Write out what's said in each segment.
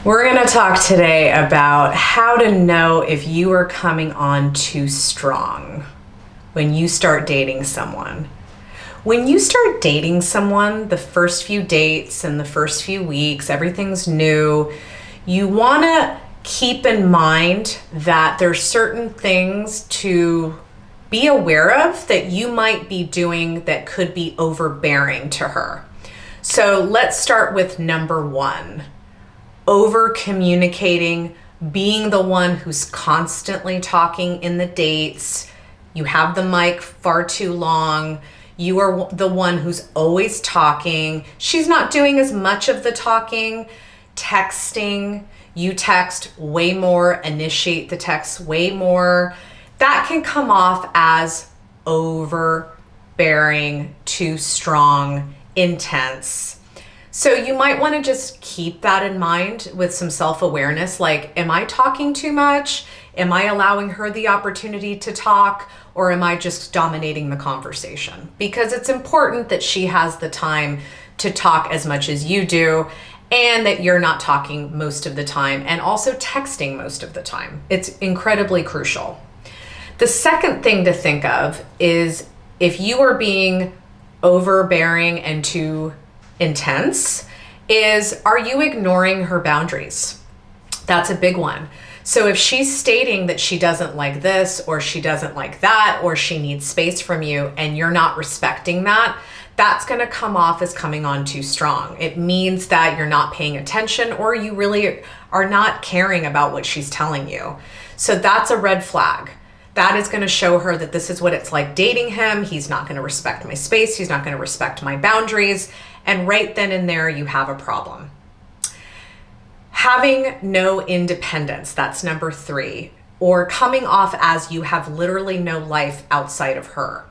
We're going to talk today about how to know if you are coming on too strong when you start dating someone. When you start dating someone, the first few dates and the first few weeks, everything's new. You want to keep in mind that there's certain things to be aware of that you might be doing that could be overbearing to her. So let's start with number one. Over communicating, being the one who's constantly talking in the dates. You have the mic far too long. You are the one who's always talking. She's not doing as much of the talking. Texting, you text way more, initiate the text way more. That can come off as overbearing, too strong, intense. So you might want to just keep that in mind with some self-awareness, like, am I talking too much? Am I allowing her the opportunity to talk? Or am I just dominating the conversation? Because it's important that she has the time to talk as much as you do, and that you're not talking most of the time and also texting most of the time. It's incredibly crucial. The second thing to think of is if you are being overbearing and too intense, are you ignoring her boundaries? That's a big one. So if she's stating that she doesn't like this, or she doesn't like that, or she needs space from you, and you're not respecting that, that's going to come off as coming on too strong. It means that you're not paying attention, or you really are not caring about what she's telling you. So that's a red flag. That is going to show her that this is what it's like dating him. He's not going to respect my space. He's not going to respect my boundaries. And right then and there, you have a problem. Having no independence, that's number three, or coming off as you have literally no life outside of her.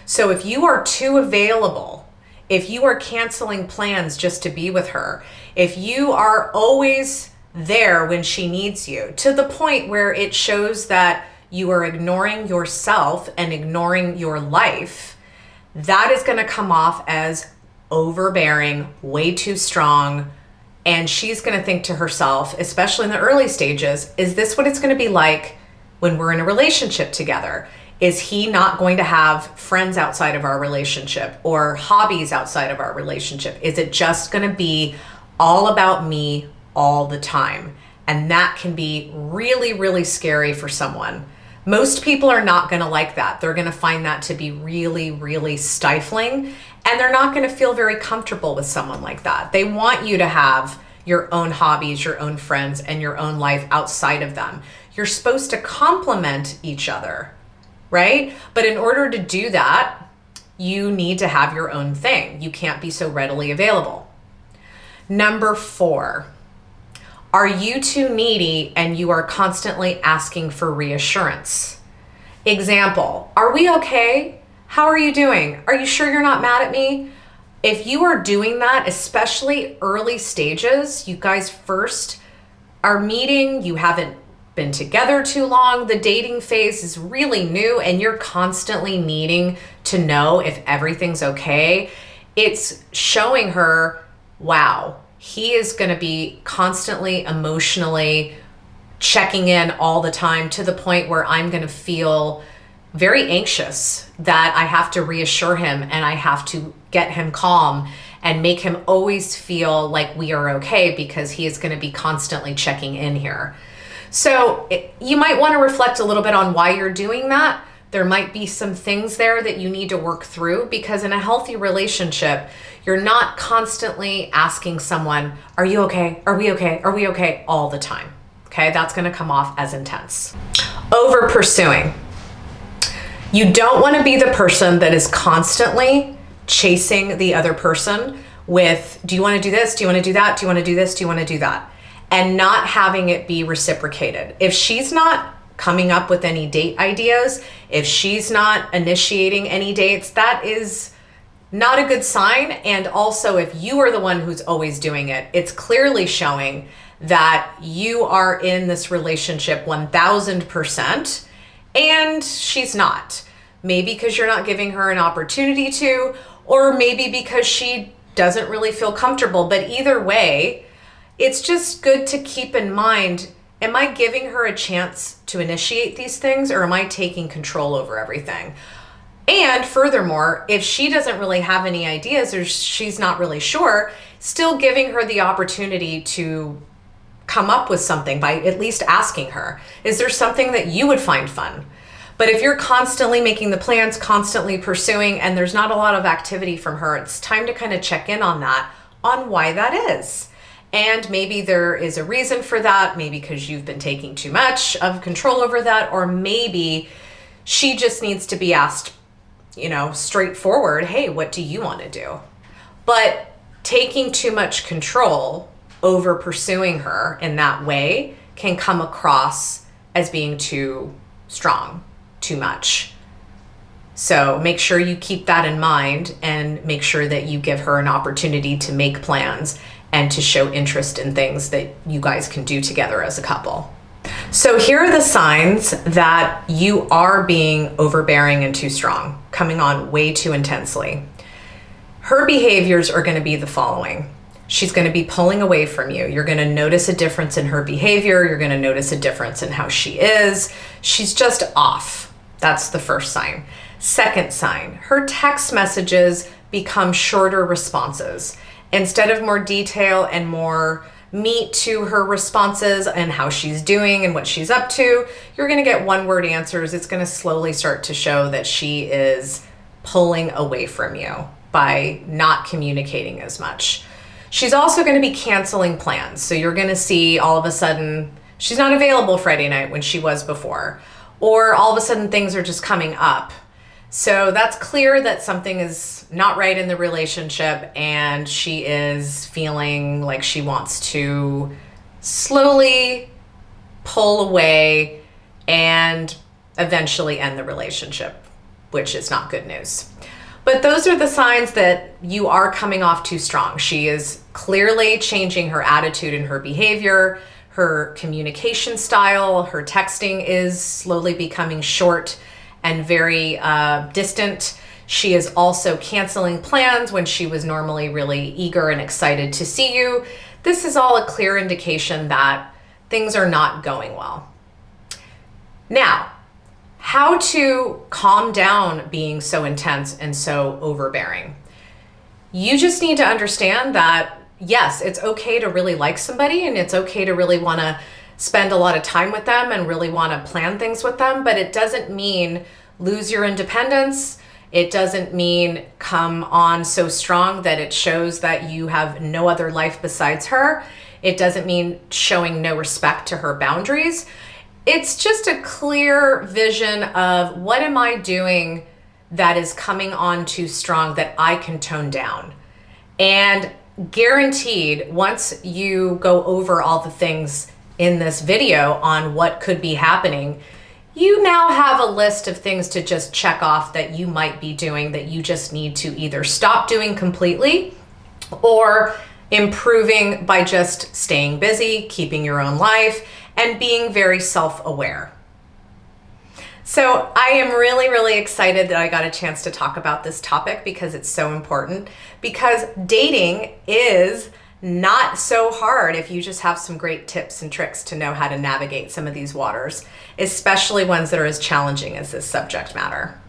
So if you are too available, if you are canceling plans just to be with her, if you are always there when she needs you, to the point where it shows that you are ignoring yourself and ignoring your life, that is going to come off as overbearing, way too strong. And she's going to think to herself, especially in the early stages, is this what it's going to be like when we're in a relationship together? Is he not going to have friends outside of our relationship or hobbies outside of our relationship? Is it just going to be all about me all the time? And that can be really, really scary for someone. Most people are not going to like that. They're going to find that to be really, really stifling, and they're not going to feel very comfortable with someone like that. They want you to have your own hobbies, your own friends, and your own life outside of them. You're supposed to complement each other, right? But in order to do that, you need to have your own thing. You can't be so readily available. Number four. Are you too needy and you are constantly asking for reassurance? Example, are we okay? How are you doing? Are you sure you're not mad at me? If you are doing that, especially early stages, you guys first are meeting, you haven't been together too long, the dating phase is really new, and you're constantly needing to know if everything's okay, it's showing her, wow, he is going to be constantly emotionally checking in all the time, to the point where I'm going to feel very anxious that I have to reassure him and I have to get him calm and make him always feel like we are okay, because he is going to be constantly checking in here. So you might want to reflect a little bit on why you're doing that. There might be some things there that you need to work through, because in a healthy relationship, you're not constantly asking someone, are you okay? Are we okay? Are we okay? All the time. Okay, that's going to come off as intense. Over pursuing. You don't want to be the person that is constantly chasing the other person with, do you want to do this? Do you want to do that? Do you want to do this? Do you want to do that? And not having it be reciprocated. If she's not coming up with any date ideas, if she's not initiating any dates, that is not a good sign. And also, if you are the one who's always doing it, it's clearly showing that you are in this relationship 1000% and she's not. Maybe because you're not giving her an opportunity to, or maybe because she doesn't really feel comfortable. But either way, it's just good to keep in mind, am I giving her a chance to initiate these things, or am I taking control over everything? And furthermore, if she doesn't really have any ideas or she's not really sure, still giving her the opportunity to come up with something by at least asking her, is there something that you would find fun? But if you're constantly making the plans, constantly pursuing, and there's not a lot of activity from her, it's time to kind of check in on that, on why that is. And maybe there is a reason for that, maybe because you've been taking too much of control over that, or maybe she just needs to be asked, straightforward, hey, what do you want to do? But taking too much control over pursuing her in that way can come across as being too strong, too much. So make sure you keep that in mind and make sure that you give her an opportunity to make plans and to show interest in things that you guys can do together as a couple. So here are the signs that you are being overbearing and too strong, coming on way too intensely. Her behaviors are going to be the following. She's going to be pulling away from you. You're going to notice a difference in her behavior. You're going to notice a difference in how she is. She's just off. That's the first sign. Second sign, her text messages become shorter responses. Instead of more detail and more meat to her responses and how she's doing and what she's up to, you're going to get one-word answers. It's going to slowly start to show that she is pulling away from you by not communicating as much. She's also going to be canceling plans. So you're going to see all of a sudden she's not available Friday night when she was before, or all of a sudden things are just coming up. So that's clear that something is not right in the relationship and she is feeling like she wants to slowly pull away and eventually end the relationship, which is not good news. But those are the signs that you are coming off too strong. She is clearly changing her attitude and her behavior, her communication style, her texting is slowly becoming short and very distant. She is also canceling plans when she was normally really eager and excited to see you. This is all a clear indication that things are not going well. Now, how to calm down being so intense and so overbearing. You just need to understand that, yes, it's okay to really like somebody and it's okay to really want to spend a lot of time with them and really want to plan things with them, but it doesn't mean lose your independence. It doesn't mean come on so strong that it shows that you have no other life besides her. It doesn't mean showing no respect to her boundaries. It's just a clear vision of what am I doing that is coming on too strong that I can tone down. And guaranteed, once you go over all the things in this video on what could be happening, you now have a list of things to just check off that you might be doing that you just need to either stop doing completely or improving by just staying busy, keeping your own life, and being very self-aware. So I am really, really excited that I got a chance to talk about this topic because it's so important, because dating is not so hard if you just have some great tips and tricks to know how to navigate some of these waters, especially ones that are as challenging as this subject matter.